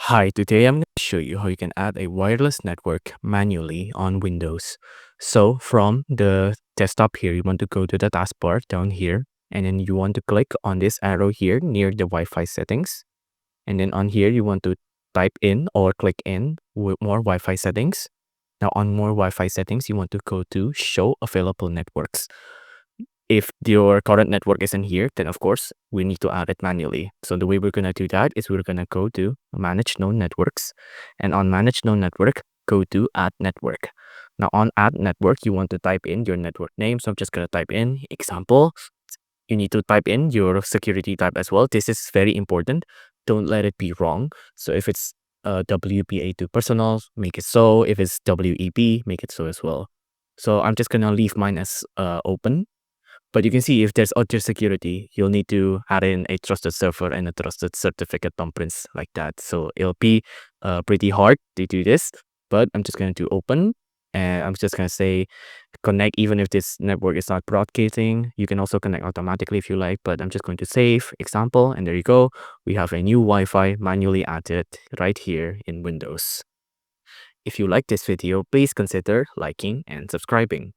Hi, today I'm going to show you how you can add a wireless network manually on Windows. So from the desktop here, you want to go to the taskbar down here, and then you want to click on this arrow here near the Wi-Fi settings. And then on here, you want to type in or click in with more Wi-Fi settings. Now on more Wi-Fi settings, you want to go to show available networks. If your current network isn't here, then of course we need to add it manually. So the way we're going to do that is we're going to go to manage known networks, and on manage known network, go to add network. Now on add network, you want to type in your network name. So I'm just going to type in example. You need to type in your security type as well. This is very important. Don't let it be wrong. So if it's WPA2 personal, make it so. If it's WEP, make it so as well. So I'm just going to leave mine as open. But you can see if there's other security, you'll need to add in a trusted server and a trusted certificate thumbprints like that. So it'll be pretty hard to do this, but I'm just going to open, and I'm just going to say connect even if this network is not broadcasting. You can also connect automatically if you like, but I'm just going to save example, and there you go. We have a new Wi-Fi manually added right here in Windows. If you like this video, please consider liking and subscribing.